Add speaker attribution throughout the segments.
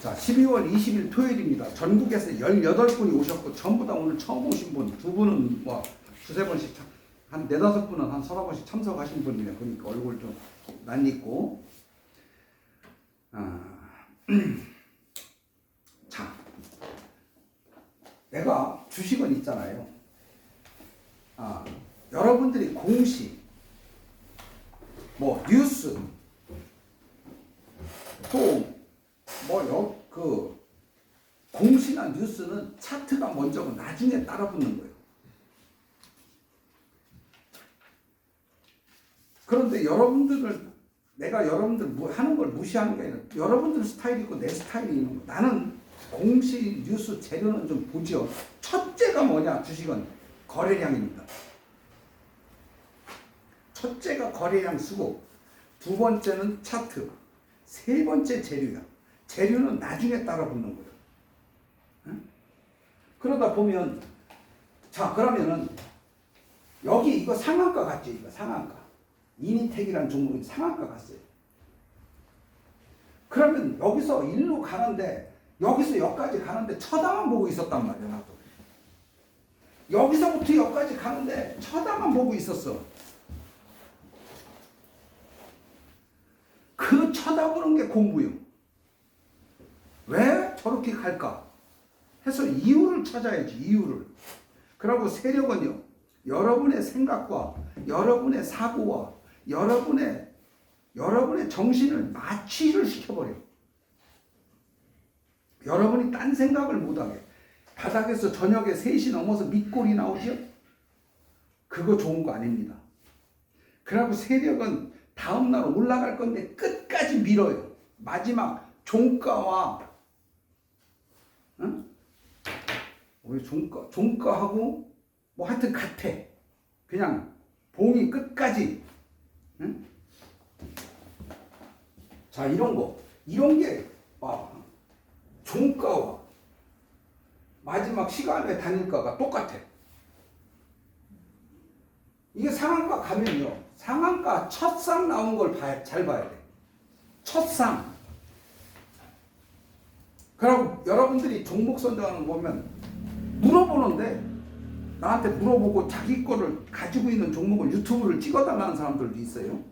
Speaker 1: 자, 12월 20일 토요일입니다. 전국에서 18분이 오셨고, 전부 다 오늘 처음 오신 분, 두 분은 뭐, 두세 번씩, 한 네다섯 분은 한 서너 번씩 참석하신 분이네요. 그러니까 얼굴 좀 낯익고. 자, 내가 주식은 있잖아요. 여러분들이 공시, 뭐, 뉴스, 또, 공시나 뉴스는 차트가 먼저고 나중에 따라 붙는 거예요. 그런데 내가 여러분들 하는 걸 무시하는 게 아니라 여러분들 스타일이 있고 내 스타일이 있는 거. 나는 공시, 뉴스, 재료는 좀 보죠. 첫째가 뭐냐, 주식은 거래량입니다. 첫째가 거래량 수고, 두 번째는 차트, 세 번째 재료야. 재료는 나중에 따라 붙는 거예요. 응? 그러다 보면, 자, 그러면은, 여기 이거 상한가 갔죠? 이거 상한가. 이니텍이라는 종목이 상한가 갔어요. 그러면 여기서 일로 가는데, 여기서 여기까지 가는데 쳐다만 보고 있었단 말이야, 나도. 여기서부터 여기까지 가는데 쳐다만 보고 있었어. 그 쳐다보는 게 공부요. 왜 저렇게 갈까? 해서 이유를 찾아야지, 이유를. 그리고 세력은요, 여러분의 생각과 여러분의 사고와 여러분의 정신을 마취를 시켜버려. 여러분이 딴 생각을 못하게. 바닥에서 저녁에 3시 넘어서 밑골이 나오죠? 그거 좋은 거 아닙니다. 그리고 세력은 다음날 올라갈 건데 끝까지 밀어요. 마지막 종가와, 응? 우리 종가하고 뭐 하여튼 같아. 그냥 봉이 끝까지. 응? 자, 이런 게 종가와 마지막 시간의 단일가가 똑같아. 이게 상한가 가면요, 상한가 첫상 나온 걸 잘 봐야 돼. 첫상. 그리고 여러분들이 종목 선정하는 거 보면 물어보는데, 나한테 물어보고 자기 거를 가지고 있는 종목을 유튜브를 찍어달라는 사람들도 있어요.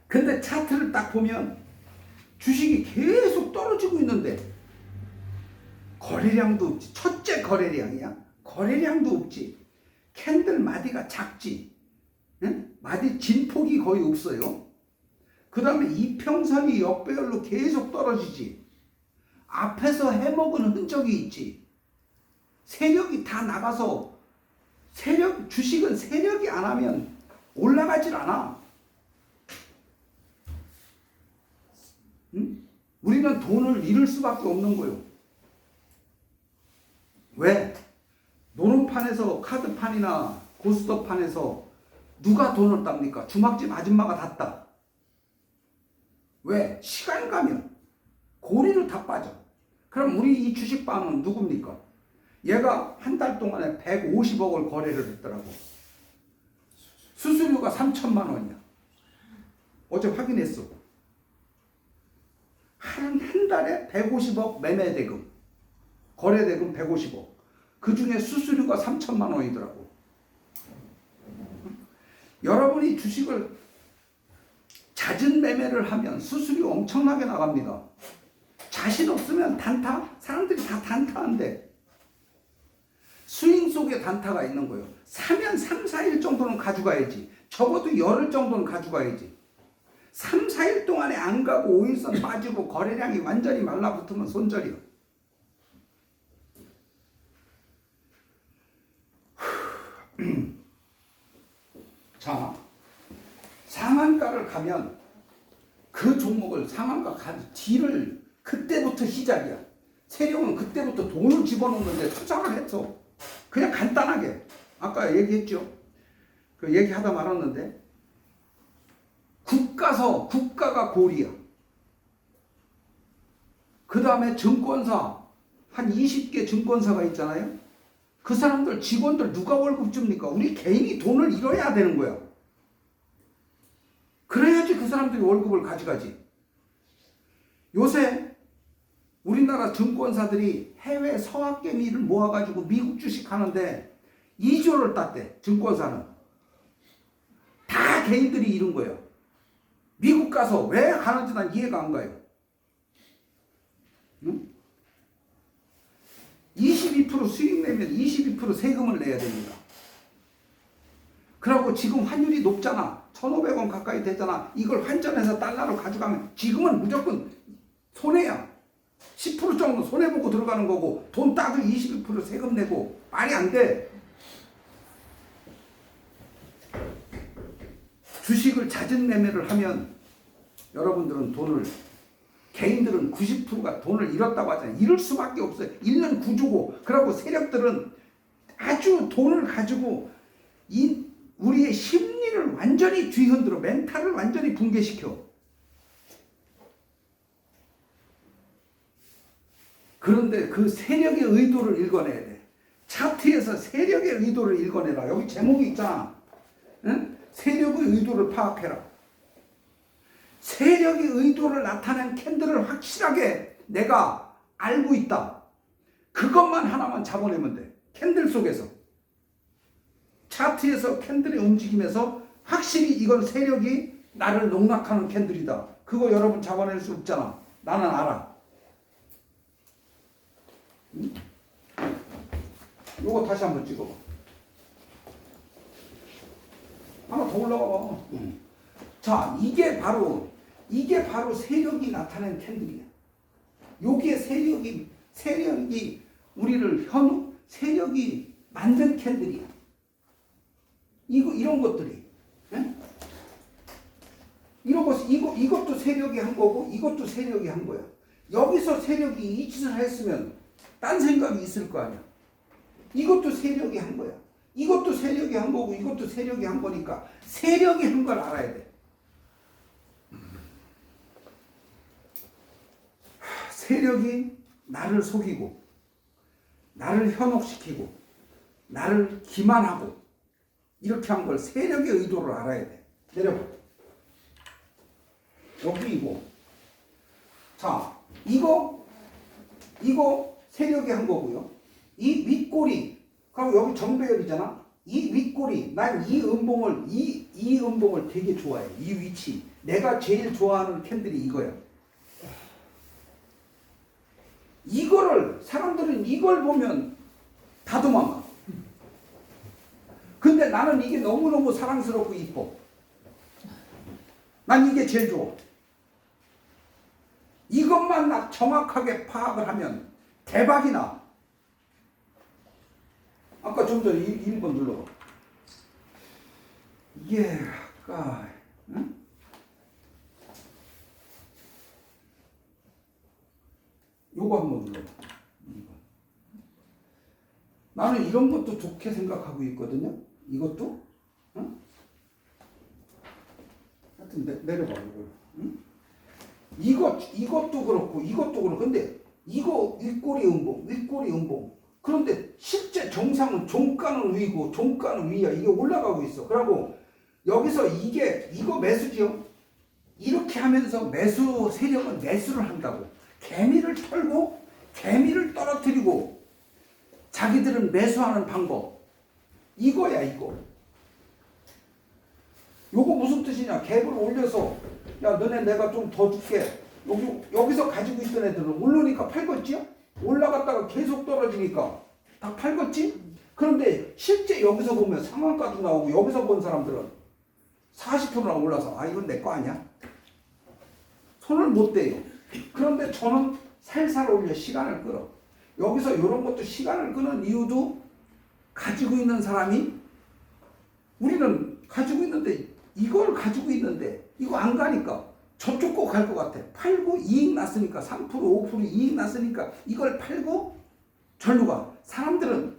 Speaker 1: 근데 차트를 딱 보면 주식이 계속 떨어지고 있는데 거래량도 없지. 첫째 거래량이야. 거래량도 없지. 캔들 마디가 작지. 응? 마디 진폭이 거의 없어요. 그 다음에 이평선이 역배열로 계속 떨어지지. 앞에서 해먹은 흔적이 있지. 세력이 다 나가서, 주식은 세력이 안 하면 올라가질 않아. 응? 우리는 돈을 잃을 수밖에 없는 거예요. 왜? 노름판에서, 카드판이나 고스톱판에서 누가 돈을 땁니까? 주막집 아줌마가 땄다. 왜? 시간 가면 고리를 다 빠져. 그럼 우리 이 주식방은 누굽니까? 얘가 한 달 동안에 150억을 거래를 했더라고. 수수료가 3천만 원이야. 어제 확인했어. 한 달에 150억 매매대금, 거래대금 150억. 그 중에 수수료가 3천만 원이더라고. 여러분이 주식을 잦은 매매를 하면 수수료 엄청나게 나갑니다. 자신 없으면 단타? 사람들이 다 단타한데. 스윙 속에 단타가 있는 거예요. 사면 3, 4일 정도는 가져가야지. 적어도 열흘 정도는 가져가야지. 3, 4일 동안에 안 가고 5일선 빠지고 거래량이 완전히 말라붙으면 손절이요. 자, 상한가를 가면 그 종목을 상한가 뒤를 그때부터 시작이야. 세력은 그때부터 돈을 집어넣는데 투자를 했어. 그냥 간단하게. 아까 얘기했죠. 그 얘기하다 말았는데, 국가가 골이야. 그 다음에 증권사, 한 20개 증권사가 있잖아요. 그 사람들, 직원들 누가 월급 줍니까? 우리 개인이 돈을 잃어야 되는 거야. 그래야지 그 사람들이 월급을 가져가지. 요새 우리나라 증권사들이 해외 서학개미를 모아가지고 미국 주식 하는데 2조를 땄대. 증권사는. 다 개인들이 이룬 거예요. 미국 가서 왜 가는지 난 이해가 안 가요. 응? 22% 수익 내면 22% 세금을 내야 됩니다. 그리고 지금 환율이 높잖아. 1,500원 가까이 되잖아. 이걸 환전해서 달러로 가져가면 지금은 무조건 손해야. 10% 정도 손해보고 들어가는 거고 돈 따도 22% 세금 내고 말이 안 돼. 주식을 잦은 매매를 하면 여러분들은 개인들은 90%가 돈을 잃었다고 하잖아요. 잃을 수밖에 없어요. 잃는 구조고. 그리고 세력들은 아주 돈을 가지고 우리의 심리를 완전히 뒤흔들어. 멘탈을 완전히 붕괴시켜. 그런데 그 세력의 의도를 읽어내야 돼. 차트에서 세력의 의도를 읽어내라. 여기 제목이 있잖아. 응? 세력의 의도를 파악해라. 세력의 의도를 나타낸 캔들을 확실하게 내가 알고 있다. 그것만 하나만 잡아내면 돼. 캔들 속에서. 차트에서 캔들의 움직임에서 확실히 이건 세력이 나를 농락하는 캔들이다. 그거 여러분 잡아낼 수 없잖아. 나는 알아. 응? 요거 다시 한번 찍어봐. 하나 더 올라가 봐. 응. 자, 이게 바로 세력이 나타낸 캔들이야. 여기에 세력이 우리를 세력이 만든 캔들이야. 이런 것들이. 예? 이것도 세력이 한 거고, 이것도 세력이 한 거야. 여기서 세력이 이 짓을 했으면, 딴 생각이 있을 거 아니야. 이것도 세력이 한 거야. 이것도 세력이 한 거고, 이것도 세력이 한 거니까, 세력이 한 걸 알아야 돼. 세력이 나를 속이고 나를 현혹시키고 나를 기만하고 이렇게 한 걸 세력의 의도를 알아야 돼. 내려봐. 여기 이거. 자, 이거 세력이 한 거고요. 이 윗꼬리, 그리고 여기 정배열이잖아. 이 윗꼬리, 난 이 음봉을 되게 좋아해. 이 위치. 내가 제일 좋아하는 캔들이 이거야. 사람들은 이걸 보면 다 도망가. 근데 나는 이게 너무너무 사랑스럽고 이뻐. 난 이게 제일 좋아. 이것만 정확하게 파악을 하면 대박이 나. 아까 좀 전에 1번 눌러봐. 이게 아까 응? 요거 한번 눌러봐. 나는 이런 것도 좋게 생각하고 있거든요. 이것도. 응? 하여튼 내려봐. 응? 이것도 그렇고 이것도 그렇고. 근데 이거 윗꼬리 음봉. 그런데 실제 정상은 종가는 위고 종가는 위야. 이게 올라가고 있어. 그리고 여기서 이거 매수죠. 이렇게 하면서 세력은 매수를 한다고. 개미를 털고 개미를 떨어뜨리고 자기들은 매수하는 방법. 이거야, 이거. 요거 무슨 뜻이냐? 갭을 올려서 야, 너네 내가 좀 더 줄게. 여기서 가지고 있던 애들은 오르니까 팔겠지요? 올라갔다가 계속 떨어지니까 다 팔겠지? 그런데 실제 여기서 보면 상한가도 나오고 여기서 본 사람들은 40%나 올라서 이건 내 거 아니야? 손을 못 대요. 그런데 저는 살살 올려 시간을 끌어. 여기서 이런 것도 시간을 끄는 이유도 가지고 있는 사람이 우리는 가지고 있는데 이걸 가지고 있는데 이거 안 가니까 저쪽 거 갈 것 같아. 팔고 이익 났으니까 3% 5% 이익 났으니까 이걸 팔고 절로 가. 사람들은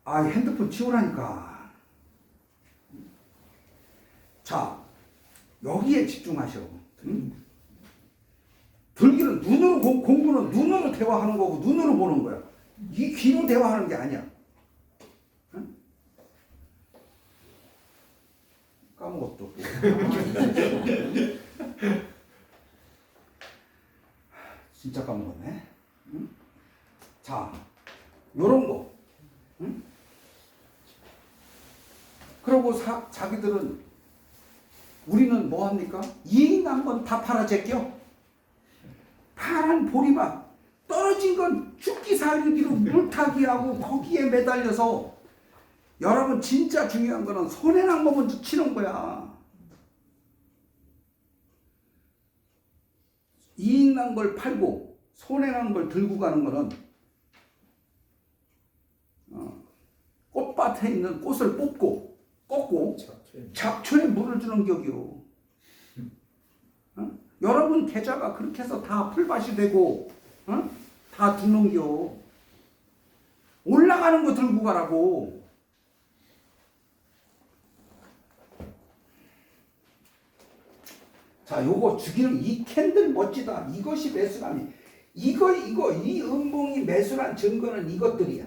Speaker 1: 핸드폰 치우라니까. 자, 여기에 집중하셔. 응? 들기는 눈으로 공부는 눈으로 대화하는 거고 눈으로 보는 거야. 이 귀로 대화하는 게 아니야. 응? 까먹었어. 요런 거. 응? 그러고 자기들은 우리는 뭐 합니까? 이익 난 건 다 팔아 제껴. 파란 보리밥 떨어진 건 죽기 살기로 물타기하고 거기에 매달려서 여러분 진짜 중요한 거는 손해난 거 먼저 치는 거야. 이익 난 걸 팔고 손해난 걸 들고 가는 거는 꽃밭에 있는 꽃을 뽑고 꺾고 잡초에 물을 주는 격이요. 여러분 계좌가 그렇게 해서 다 풀밭이 되고 다 죽는겨. 올라가는 거 들고 가라고. 자, 요거 죽이는 이 캔들 멋지다. 이것이 매수람이. 이 음봉이 매수란 증거는 이것들이야.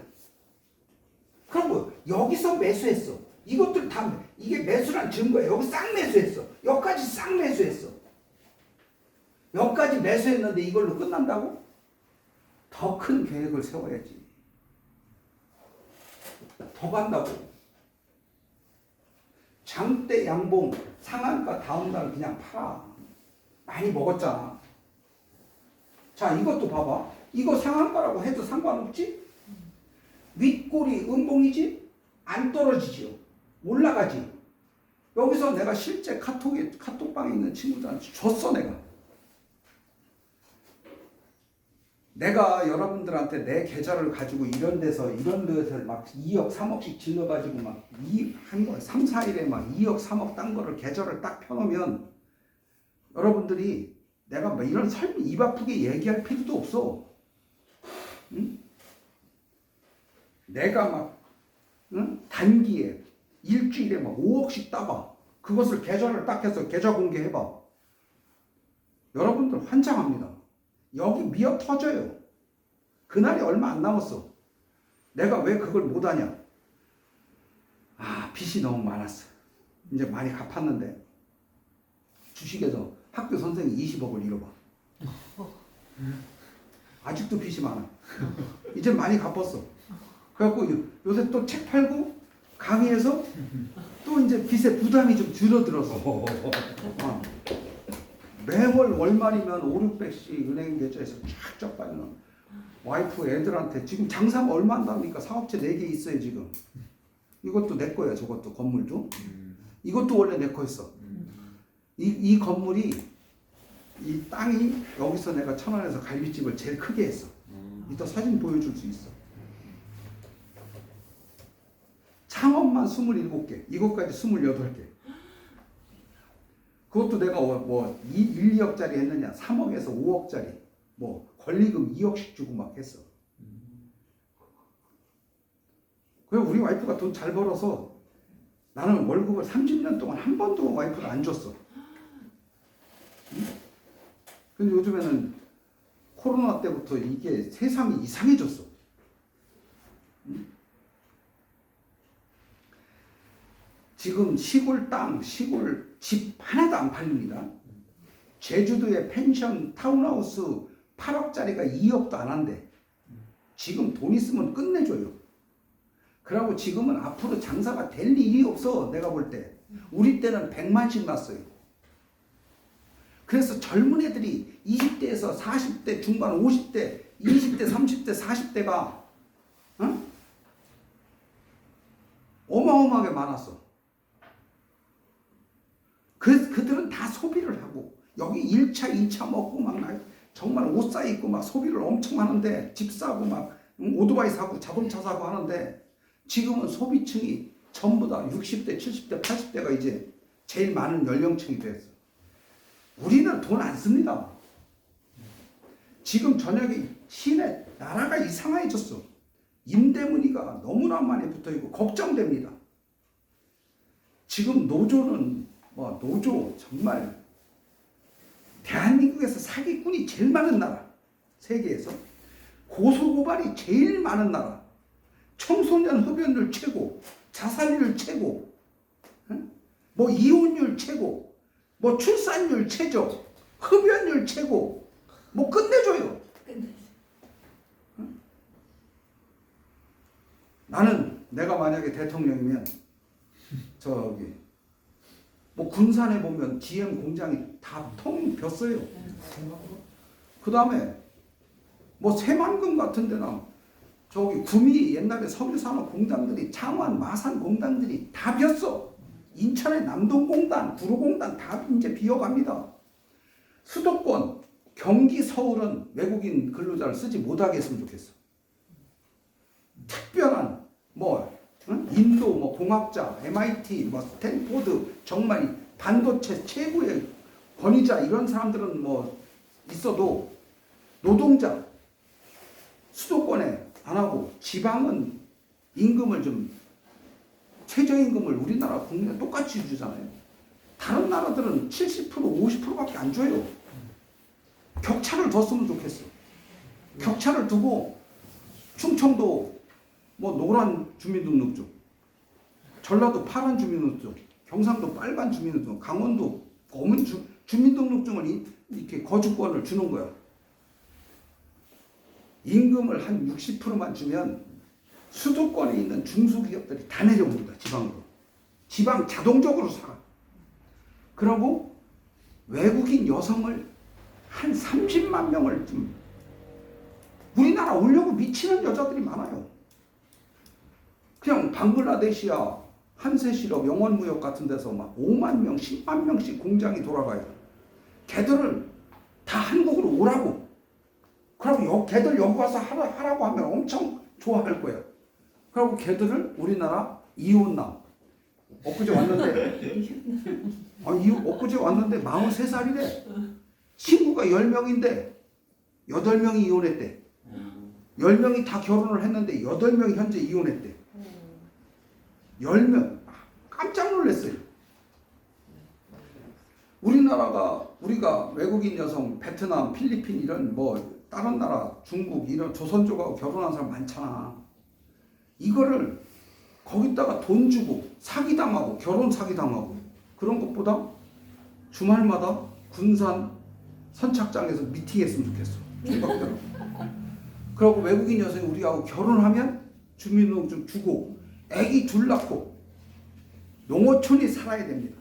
Speaker 1: 그리고 여기서 매수했어. 이것들 다 이게 매수란 증거야. 여기 싹 매수했어. 여기까지 싹 매수했어. 여기까지 매수했는데 이걸로 끝난다고? 더 큰 계획을 세워야지. 더 간다고. 장대 양봉 상한가 다음 날 그냥 팔아. 많이 먹었잖아. 자, 이것도 봐봐. 이거 상한가라고 해도 상관없지? 윗골이 음봉이지? 안 떨어지지요. 올라가지. 여기서 내가 실제 카톡방에 있는 친구들한테 줬어. 내가 여러분들한테 내 계좌를 가지고 이런 데서 막 2억 3억씩 질러가지고 막 한 3, 4일에 막 2억 3억 딴 거를 계좌를 딱 펴놓으면 여러분들이 내가 뭐 이런 설명 입 아프게 얘기할 필요도 없어. 응? 내가 막 단기에 일주일에 막 5억씩 따봐. 그것을 계좌를 딱 해서 계좌 공개해봐. 여러분들 환장합니다. 여기 미어 터져요. 그날이 얼마 안 남았어. 내가 왜 그걸 못하냐? 빚이 너무 많았어. 이제 많이 갚았는데 주식에서 학교 선생이 20억을 잃어봐. 아직도 빚이 많아. 이제 많이 갚았어. 그래갖고 요새 또 책 팔고 강의해서 또 이제 빚의 부담이 좀 줄어들었어. 매월 월말이면 5, 600씩 은행 계좌에서 쫙쫙 빠지는 와이프 애들한테 지금 장사가 얼마 한답니까? 사업체 4개 있어요 지금. 이것도 내 거야. 저것도 건물도. 이것도 원래 내 거였어. 이 건물이 이 땅이 여기서 내가 천안에서 갈비집을 제일 크게 했어. 이따 사진 보여줄 수 있어. 창업만 27개, 이것까지 28개. 그것도 내가 뭐 1, 2억짜리 했느냐, 3억에서 5억짜리, 뭐 권리금 2억씩 주고 막 했어. 그래 우리 와이프가 돈 잘 벌어서 나는 월급을 30년 동안 한 번도 와이프가 안 줬어. 응? 근데 요즘에는 코로나 때부터 이게 세상이 이상해졌어. 응? 지금 시골 땅, 시골 집 하나도 안 팔립니다. 제주도에 펜션 타운하우스 8억짜리가 2억도 안 한대. 지금 돈 있으면 끝내줘요. 그러고 지금은 앞으로 장사가 될 일이 없어. 내가 볼 때. 우리 때는 100만씩 났어요. 그래서 젊은 애들이 20대에서 40대 중반 50대 20대 30대 40대가 어마어마하게 많았어. 그들은 다 소비를 하고 여기 1차 2차 먹고 막 정말 옷 사 입고 막 소비를 엄청 하는데 집 사고 막 오토바이 사고 자동차 사고 하는데 지금은 소비층이 전부 다 60대 70대 80대가 이제 제일 많은 연령층이 됐어. 우리는 돈 안 씁니다. 지금 저녁에 시내 나라가 이상해졌어. 임대문의가 너무나 많이 붙어있고 걱정됩니다. 지금 노조는 노조 정말 대한민국에서 사기꾼이 제일 많은 나라, 세계에서 고소고발이 제일 많은 나라, 청소년 흡연율 최고, 자살률 최고, 뭐 이혼율 최고, 뭐 출산율 최저, 흡연율 최고, 뭐 끝내줘요. 나는 내가 만약에 대통령이면 저기 뭐 군산에 보면 GM 공장이 다 텅 빈었어요. 그 다음에 뭐 새만금 같은 데나 저기 구미 옛날에 석유산업 공장들이 창원 마산 공장들이 다 비었어. 인천의 남동공단 구로공단 다 이제 비어갑니다. 수도권 경기 서울은 외국인 근로자를 쓰지 못하게 했으면 좋겠어. 특별한 뭐 인도 뭐 공학자 MIT 뭐 스탠포드 정말 반도체 최고의 권위자 이런 사람들은 뭐 있어도 노동자 수도권에 안 하고 지방은 임금을 좀 최저임금을 우리나라 국민에 똑같이 주잖아요. 다른 나라들은 70% 50%밖에 안 줘요. 격차를 뒀으면 좋겠어. 격차를 두고 충청도 뭐 노란 주민등록증, 전라도 파란 주민등록증, 경상도 빨간 주민등록증, 강원도 검은 주민등록증을 이렇게 거주권을 주는 거야. 임금을 한 60%만 주면 수도권에 있는 중소기업들이 다 내려옵니다. 지방으로. 지방 자동적으로 살아. 그러고 외국인 여성을 한 30만 명을 좀 우리나라 오려고 미치는 여자들이 많아요. 그냥 방글라데시아 한세실업 영원무역 같은 데서 막 5만 명, 10만 명씩 공장이 돌아가요. 걔들을 다 한국으로 오라고. 그럼 걔들 여기 와서 하라고 하면 엄청 좋아할 거예요. 그리고 걔들을 우리나라 이혼남 엊그제 왔는데 엊그제 왔는데 43살이래. 친구가 10명인데 8명이 이혼했대. 10명이 다 결혼을 했는데 8명이 현재 이혼했대. 10명. 깜짝 놀랐어요. 우리가 외국인 여성 베트남, 필리핀 이런 뭐 다른 나라 중국 이런 조선족하고 결혼한 사람 많잖아. 이거를 거기다가 돈 주고 사기당하고 결혼 사기당하고 그런 것보다 주말마다 군산 선착장에서 미팅했으면 좋겠어. 그리고 외국인 여성이 우리하고 결혼하면 주민등록증 주고 애기 둘 낳고 농어촌이 살아야 됩니다.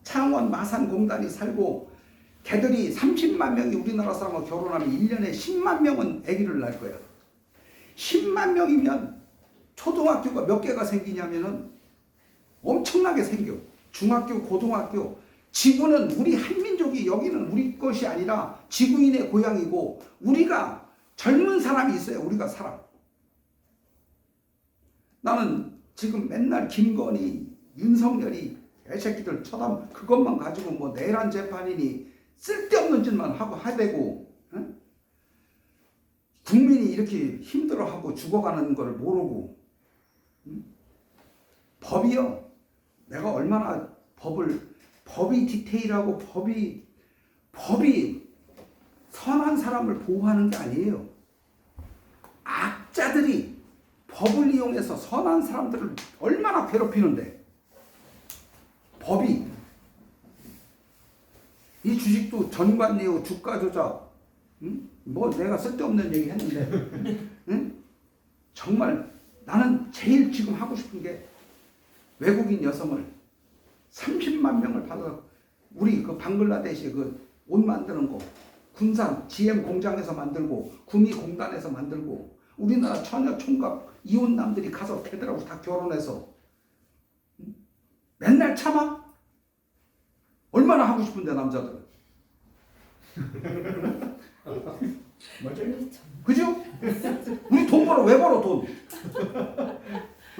Speaker 1: 창원 마산 공단이 살고 걔들이 30만 명이 우리나라 사람하고 결혼하면 1년에 10만 명은 아기를 낳을 거야. 10만 명이면 초등학교가 몇 개가 생기냐면은 엄청나게 생겨. 중학교, 고등학교. 지구는 우리 한민족이 여기는 우리 것이 아니라 지구인의 고향이고 우리가 젊은 사람이 있어요. 우리가 살아. 나는 지금 맨날 김건희, 윤석열이 애새끼들 쳐다보면 그것만 가지고 뭐 내란 재판이니 쓸데없는 짓만 하고 하대고 응? 국민이 이렇게 힘들어하고 죽어가는 걸 모르고 응? 법이요. 내가 얼마나 법이 디테일하고 법이 선한 사람을 보호하는 게 아니에요. 악자들이 법을 이용해서 선한 사람들을 얼마나 괴롭히는데 법이 이 주식도 전관예우 주가 조작 뭐 내가 쓸데없는 얘기 했는데 정말 나는 제일 지금 하고 싶은 게 외국인 여성을 30만 명을 받아서 우리 그 방글라데시 그 옷 만드는 거 군산 GM 공장에서 만들고 구미 공단에서 만들고 우리나라 처녀 총각 이혼남들이 가서 걔들하고 다 결혼해서 맨날 참아? 얼마나 하고 싶은데 남자들은
Speaker 2: 맞아요.
Speaker 1: 그죠? 우리 돈 벌어 왜 벌어 돈?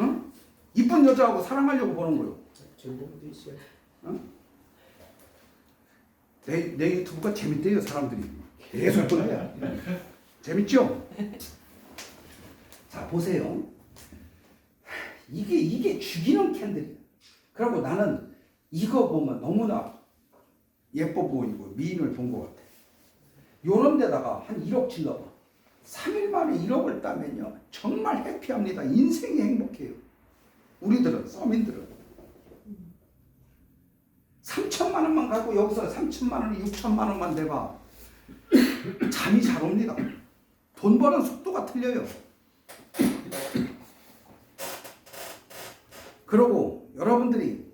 Speaker 1: 응? 이쁜 여자하고 사랑하려고 버는 거요.
Speaker 2: 즐거움도 있어요.
Speaker 1: 응? 내 유튜브가 재밌대요 사람들이. 계속 보내야 재밌죠? 자 보세요. 이게 죽이는 캔들이야. 그리고 나는 이거 보면 너무나 예뻐 보이고 미인을 본 것 같아. 요런 데다가 한 1억 질러봐. 3일 만에 1억을 따면요 정말 해피합니다. 인생이 행복해요. 우리들은 서민들은 3천만 원만 갖고 여기서 3천만 원, 6천만 원만 내봐. 잠이 잘 옵니다. 돈 버는 속도가 틀려요. 그러고 여러분들이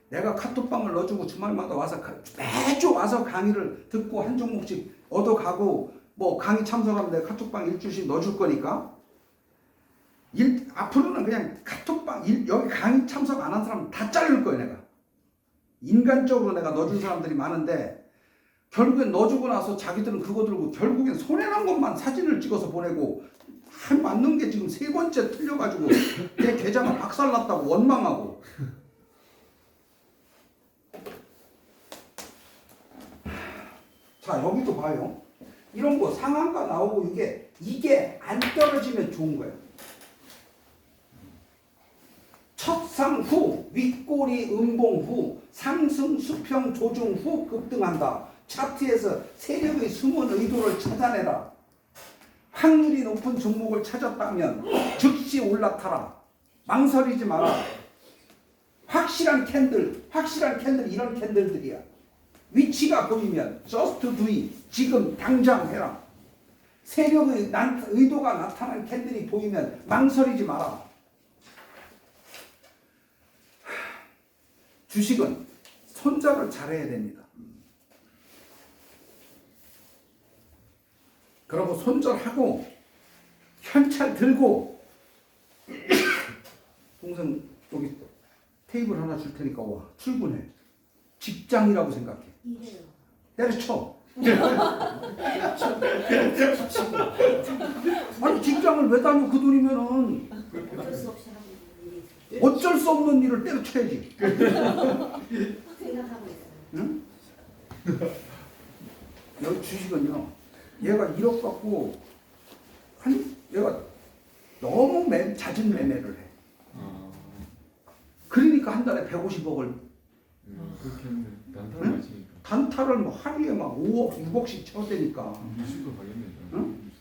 Speaker 1: 내가 카톡방을 넣어주고 주말마다 와서 매주 와서 강의를 듣고 한 종목씩 얻어가고 뭐 강의 참석하면 내가 카톡방 일주일씩 넣어줄 거니까 앞으로는 그냥 카톡방 여기 강의 참석 안 한 사람 다 자를 거예요. 내가 인간적으로 내가 넣어준 사람들이 많은데 결국엔 넣어주고 나서 자기들은 그거 들고 결국엔 손해난 것만 사진을 찍어서 보내고 맞는 게 지금 3번째 틀려가지고 내 계좌가 박살났다고 원망하고. 자, 여기도 봐요. 이런 거 상한가 나오고 이게 안 떨어지면 좋은 거예요. 첫상 후, 윗꼬리 음봉 후, 상승 수평 조중 후 급등한다. 차트에서 세력의 숨은 의도를 찾아내라. 확률이 높은 종목을 찾았다면 즉시 올라타라. 망설이지 마라. 확실한 캔들 이런 캔들들이야. 위치가 보이면 just do it. 지금 당장 해라. 세력의 의도가 나타난 캔들이 보이면 망설이지 마라. 주식은 손절을 잘해야 됩니다. 그러고 손절하고 현찰 들고 동생 여기 테이블 하나 줄 테니까 와 출근해. 직장이라고 생각해.
Speaker 3: 이래요.
Speaker 1: 때려쳐. 아니 직장을 왜 다녀? 그 돈이면은
Speaker 3: 어쩔 수 없이 하고 있는 일이
Speaker 1: 어쩔 수 없는 일을 때려쳐야지.
Speaker 3: 생각하고 있어요.
Speaker 1: 응? 여기 주식은요. 얘가 1억 갖고 얘가 너무 잦은 매매를 해. 그러니까 한 달에 150억을
Speaker 4: 그렇게 했는데 난타를 마시니까
Speaker 1: 단타를 뭐 하루에 막 5억, 6억씩 쳐대니까
Speaker 4: 뉴스도 가겠네.
Speaker 1: 응?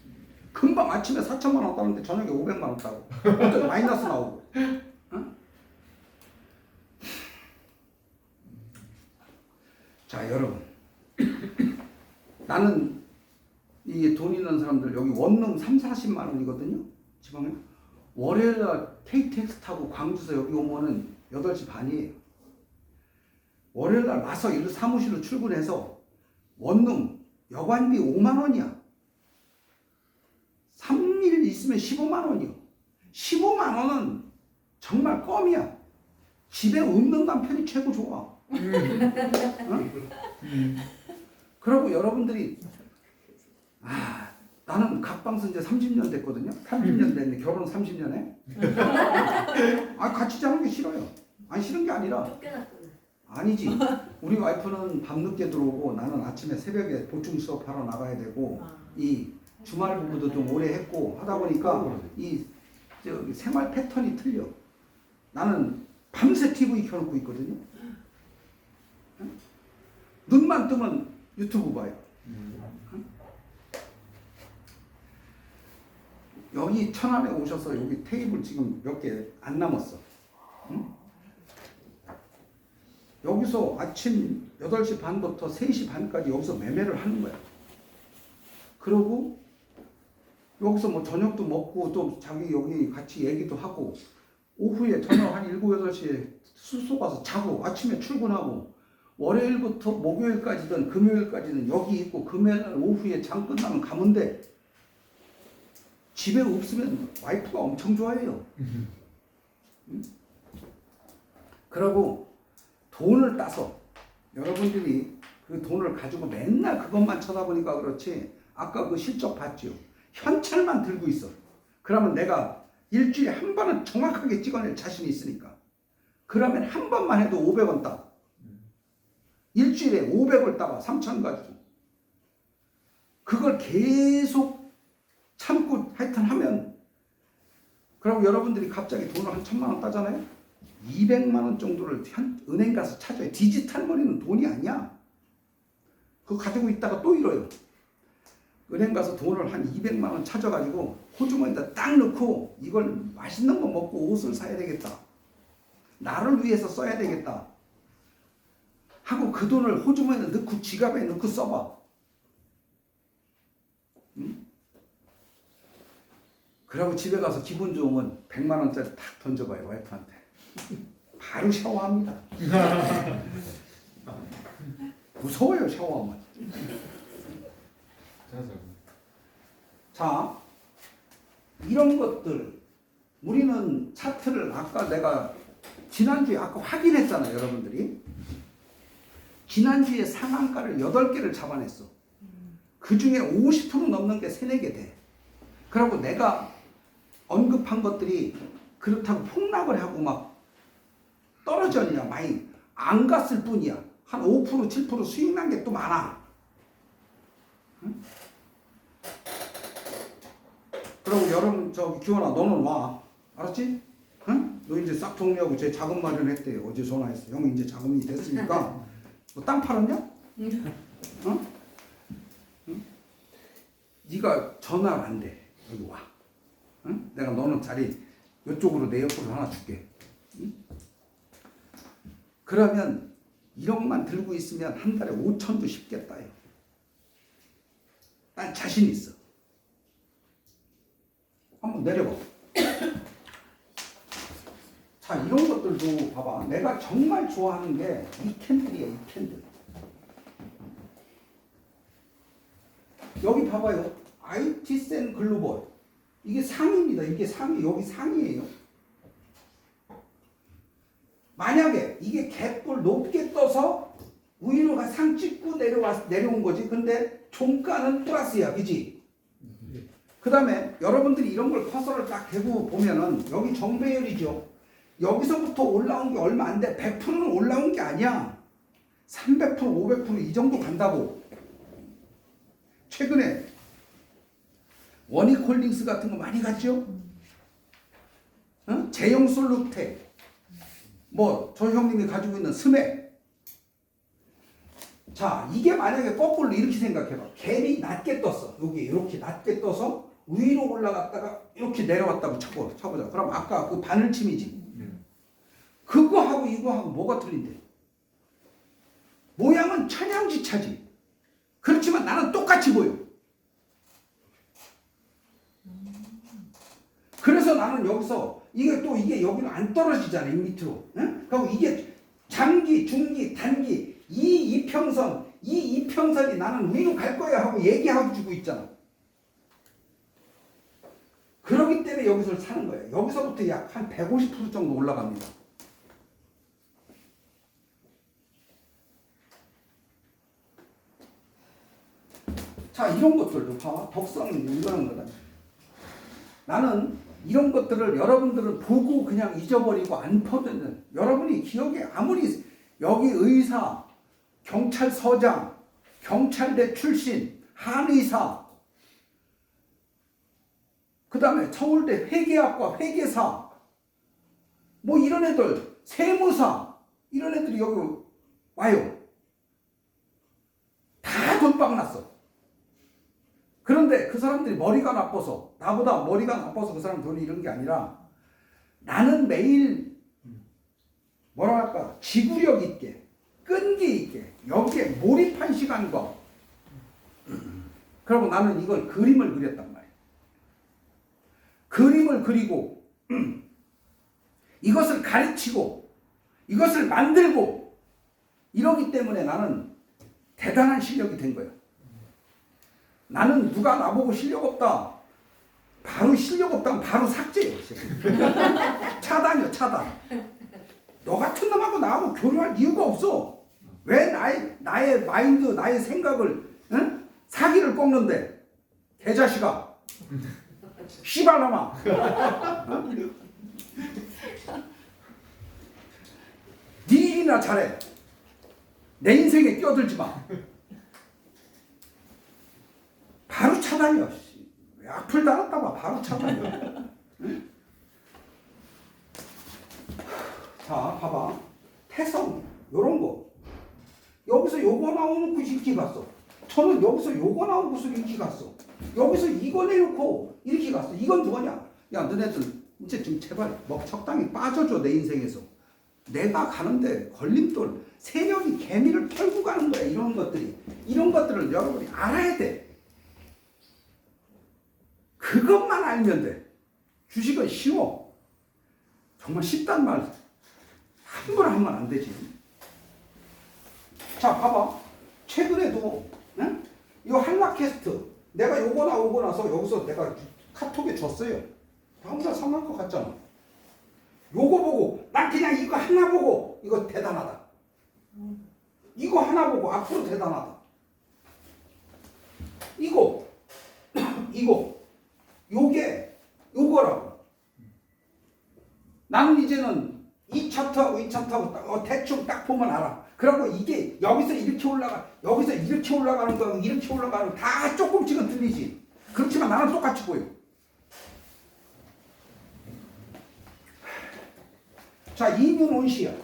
Speaker 1: 금방 아침에 4천만 원 따는데 저녁에 500만 원 따고 어떤 마이너스 나오고. 응? 자 여러분 나는 이 돈 있는 사람들 여기 원룸 3, 40만 원이거든요. 지방에 월요일날 KTX 타고 광주에서 여기 오면은 8시 반이에요. 월요일날 와서 사무실로 출근해서 원룸 여관비 5만 원이야. 3일 있으면 15만 원이요. 15만 원은 정말 껌이야. 집에 없는 남편이 최고 좋아. 응? 그리고 여러분들이 나는 각방서 이제 30년 됐거든요. 30년 됐네. 결혼 30년에. 같이 자는 게 싫어요. 아니 싫은 게 아니라
Speaker 3: 쫓겨났구나.
Speaker 1: 아니지. 우리 와이프는 밤늦게 들어오고 나는 아침에 새벽에 보충 수업하러 나가야 되고 이 주말 부부도 좀 오래 했고 하다 보니까 이 생활 패턴이 틀려. 나는 밤새 TV 켜놓고 있거든요. 눈만 뜨면 유튜브 봐요. 여기 천안에 오셔서 여기 테이블 지금 몇 개 안 남았어. 응? 여기서 아침 8시 반부터 3시 반까지 여기서 매매를 하는 거야. 그러고 여기서 뭐 저녁도 먹고 또 자기 여기 같이 얘기도 하고 오후에 저녁 한 7, 8시에 숙소 가서 자고 아침에 출근하고 월요일부터 목요일까지든 금요일까지는 여기 있고 금요일 오후에 장 끝나면 가면 돼. 집에 없으면 와이프가 엄청 좋아해요. 응? 그러고 돈을 따서 여러분들이 그 돈을 가지고 맨날 그것만 쳐다보니까 그렇지 아까 그 실적 봤죠? 현찰만 들고 있어. 그러면 내가 일주일에 한 번은 정확하게 찍어낼 자신이 있으니까. 그러면 한 번만 해도 500원 따. 일주일에 500을 따봐. 3천 가지고. 그걸 계속 참고 하여튼 하면 그럼 여러분들이 갑자기 돈을 한 1,000만 원 따잖아요. 200만 원 정도를 은행 가서 찾아요. 디지털 머니는 돈이 아니야. 그거 가지고 있다가 또 잃어요. 은행 가서 돈을 한 200만 원 찾아가지고 호주머니에다 딱 넣고 이걸 맛있는 거 먹고 옷을 사야 되겠다. 나를 위해서 써야 되겠다. 하고 그 돈을 호주머니에 넣고 지갑에 넣고 써봐. 응? 그러고 집에 가서 기분 좋으면 100만 원짜리 탁 던져봐요 와이프한테. 바로 샤워합니다. 무서워요 샤워하면.
Speaker 4: 자서.
Speaker 1: 자, 이런 것들 우리는 차트를 아까 내가 지난주에 아까 확인했잖아요 여러분들이. 지난주에 상한가를 8개를 잡아냈어. 그 중에 50% 넘는 게 3, 4개 돼. 그리고 내가 언급한 것들이 그렇다고 폭락을 하고 막 떨어졌냐 많이 안 갔을 뿐이야. 한 5%, 7% 수익 난 게 또 많아. 응? 그리고 여러분 저기 기원아 너는 와. 알았지? 응? 너 이제 싹 정리하고 제 자금 마련했대. 어제 전화했어. 형 이제 자금이 됐으니까 뭐 땅 팔았냐? 어? 응? 네가 전화를 안 돼. 여기 와. 응? 내가 너는 자리 이쪽으로 내 옆으로 하나 줄게. 응? 그러면 1억만 들고 있으면 한 달에 5천도 쉽게 따요. 난 자신 있어. 한번 내려봐. 자, 이런 것들도 봐봐. 내가 정말 좋아하는 게 이 캔들이야, 이 캔들. 여기 봐봐요. IT센 글로벌. 이게 상위입니다. 이게 상위, 여기 상위예요. 만약에 이게 갭볼 높게 떠서 위로가 상 찍고 내려온 거지. 근데 종가는 플러스야, 그지? 그 다음에 여러분들이 이런 걸 커서를 딱 대고 보면은 여기 정배열이죠. 여기서부터 올라온 게 얼마 안 돼. 100%는 올라온 게 아니야. 300%, 500%이 정도 간다고. 최근에 원익홀딩스 같은 거 많이 갔죠? 어? 제형솔루텍, 뭐 저 형님이 가지고 있는 스맥. 자, 이게 만약에 거꾸로 이렇게 생각해봐. 갭이 낮게 떴어. 여기 이렇게 낮게 떠서 위로 올라갔다가 이렇게 내려왔다고 쳐보자. 그럼 아까 그 바늘침이지. 그거하고 이거하고 뭐가 틀린데? 모양은 천양지차지. 그렇지만 나는 똑같이 보여. 그래서 나는 여기서 이게 여기는 안 떨어지잖아. 이 밑으로. 응? 그리고 이게 장기, 중기, 단기 이 이평선이 나는 위로 갈 거야 하고 얘기하고 주고 있잖아. 그렇기 때문에 여기서 사는 거예요. 여기서부터 약 한 150% 정도 올라갑니다. 자, 이런 것들도 봐봐. 덕성이 이거는 거다. 나는 이런 것들을 여러분들은 보고 그냥 잊어버리고 안 퍼드는, 여러분이 기억에 아무리 여기 의사, 경찰서장, 경찰대 출신, 한의사, 그 다음에 서울대 회계학과 회계사, 뭐 이런 애들, 세무사, 이런 애들이 여기 와요. 다 돈방 났어. 그런데 그 사람들이 머리가 나빠서, 나보다 머리가 나빠서 그 사람 돈이 이런 게 아니라 나는 매일 뭐라 할까, 지구력 있게, 끈기 있게 여기에 몰입한 시간과, 그리고 나는 이걸 그림을 그렸단 말이에요. 그림을 그리고 이것을 가르치고 이것을 만들고 이러기 때문에 나는 대단한 실력이 된 거예요. 나는 누가 나보고 실력 없다, 바로 실력 없다면 바로 삭제해요. 차단이요, 차단. 너 같은 놈하고 나하고 교류할 이유가 없어. 왜 나의 마인드, 나의 생각을, 응? 사기를 꺾는데, 개자식아, 씨발놈아. 네 일이나 잘해. 내 인생에 끼어들지 마. 바로 차단이야. 왜 악플 달았다 봐. 바로 차단이야. 응? 자, 봐봐. 태성, 요런 거. 여기서 요거 나오놓고 이렇게 갔어. 저는 여기서 요거 나오고서 이렇게 갔어. 여기서 이거 내놓고 이렇게 갔어. 이건 뭐냐? 야, 너네들 이제 좀 제발 적당히 빠져줘, 내 인생에서. 내가 가는데 걸림돌, 세력이 개미를 털고 가는 거야. 이런 것들이. 이런 것들을 여러분이 알아야 돼. 그것만 알면 돼. 주식은 쉬워. 정말 쉽단 말 함부로 하면 안 되지. 자, 봐봐. 최근에도 응? 이 한라캐스트 내가 요거 나오고 나서 여기서 내가 카톡에 줬어요. 항상 상한 것 같잖아. 요거 보고 난 그냥 이거 하나 보고 이거 대단하다. 이거 하나 보고 앞으로 대단하다. 이거 요거라고. 나는 이제는 이 차트하고 이 차트하고 대충 딱 보면 알아. 그리고 이게 여기서 이렇게 올라가, 여기서 이렇게 올라가는 거, 이렇게 올라가는 거 다 조금씩은 틀리지. 그렇지만 나는 똑같이 보여. 자, 이윤온시야.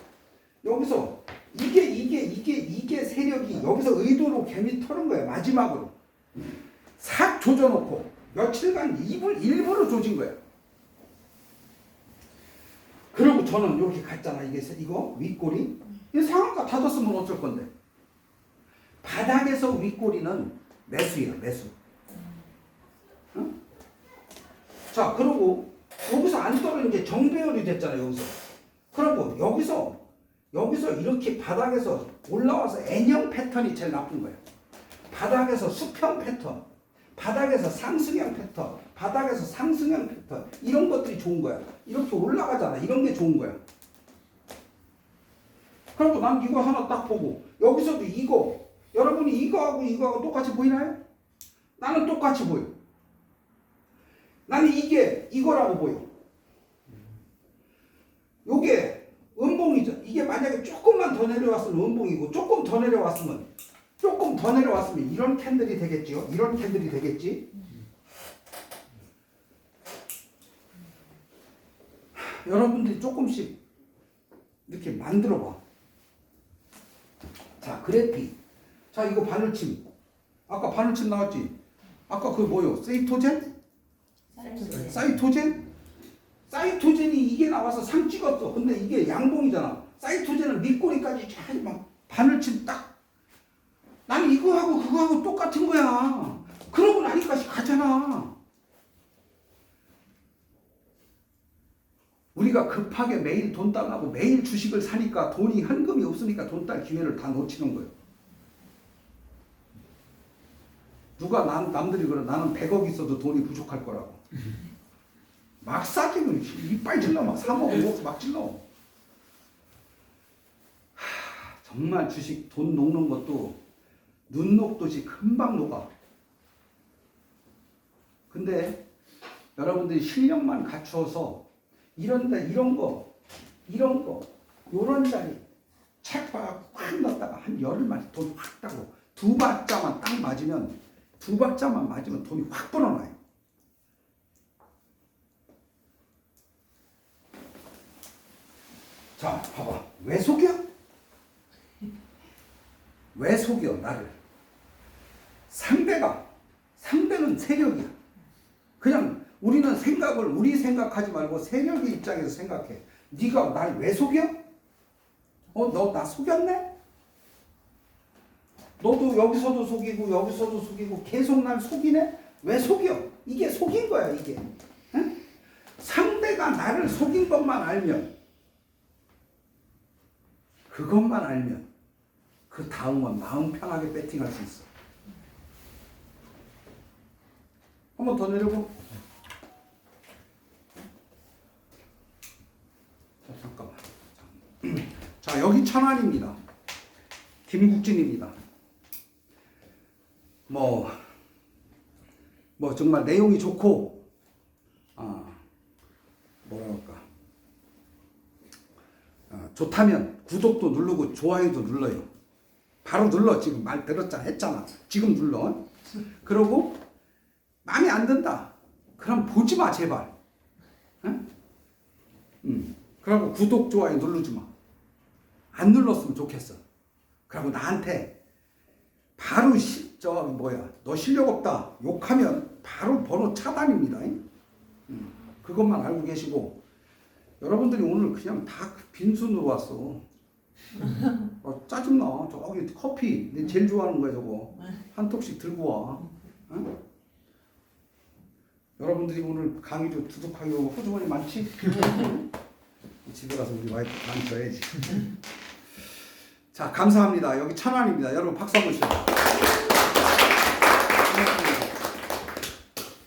Speaker 1: 여기서 이게 세력이 여기서 의도로 개미 털은 거야. 마지막으로 싹 조져놓고 며칠간 일부러 조진 거야. 그리고 저는 이렇게 갔잖아. 이거 윗꼬리. 이 상한가 닫았으면 어쩔 건데. 바닥에서 윗꼬리는 매수야, 매수. 응? 자, 그리고 여기서 안 떨어진 게 정배열이 됐잖아, 여기서. 그리고 여기서 이렇게 바닥에서 올라와서 N형 패턴이 제일 나쁜 거야. 바닥에서 수평 패턴, 바닥에서 상승형 패턴, 바닥에서 상승형 패턴, 이런 것들이 좋은 거야. 이렇게 올라가잖아. 이런 게 좋은 거야. 그리고 난 이거 하나 딱 보고 여기서도 이거, 여러분이 이거하고 똑같이 보이나요? 나는 똑같이 보여. 나는 이게 이거라고 보여. 요게 음봉이죠. 이게 만약에 조금만 더 내려왔으면 음봉이고 조금 더 내려왔으면 이런 캔들이 되겠지요. 이런 캔들이 되겠지. 여러분들이 조금씩 이렇게 만들어 봐. 자, 그래픽. 자, 이거 바늘침. 아까 바늘침 나왔지? 아까 그거 뭐요? 세이토젠? 사이토젠? 사이토젠이 이게 나와서 상 찍었어. 근데 이게 양봉이잖아. 사이토젠은 밑꼬리까지 잘 막 바늘침 딱. 나는 이거하고 그거하고 똑같은 거야. 그러고 나니까 가잖아. 우리가 급하게 매일 돈 달라고 매일 주식을 사니까 돈이 현금이 없으니까 돈 딸 기회를 다 놓치는 거예요. 누가 남들이 그래. 나는 100억 있어도 돈이 부족할 거라고. 막 싸기는 이빨 질러 막 사먹고 막 질러. 정말 주식 돈 녹는 것도 눈 녹듯이 금방 녹아. 근데 여러분들이 실력만 갖추어서 이런 거 요런 자리 책박 확 넣었다가 한 열흘만 돈 확 따고 두 박자만 맞으면 돈이 확 불어나요. 자, 봐봐. 왜 속여? 왜 속여 나를? 상대는 세력이야. 그냥 우리는 우리 생각하지 말고 세력의 입장에서 생각해. 네가 날 왜 속여? 너 나 속였네? 너도 여기서도 속이고 계속 날 속이네? 왜 속여? 이게 속인 거야, 이게. 응? 상대가 나를 속인 것만 알면, 그것만 알면 그 다음은 마음 편하게 배팅할 수 있어. 한 번 더 내려보. 자, 잠깐만. 자, 여기 천안입니다. 김국진입니다. 뭐 정말 내용이 좋고, 좋다면 구독도 누르고 좋아요도 눌러요. 바로 눌러. 지금 말 했잖아. 지금 눌러. 그러고 마음에 안 든다. 그럼 보지 마, 제발. 응? 그러고 구독, 좋아요 누르지 마. 안 눌렀으면 좋겠어. 그리고 나한테 바로 너 실력 없다 욕하면 바로 번호 차단입니다. 그것만 알고 계시고, 여러분들이 오늘 그냥 다 빈손으로 왔어. 짜증나. 저기 커피 내 제일 좋아하는 거야. 저거 한 톡씩 들고 와. 응? 여러분들이 오늘 강의도 두둑하게 오고 호주머니 많지? 집에 가서 우리 와이프 많이 줘야지. 자, 감사합니다. 여기 천안입니다. 여러분 박수 한번 주세요.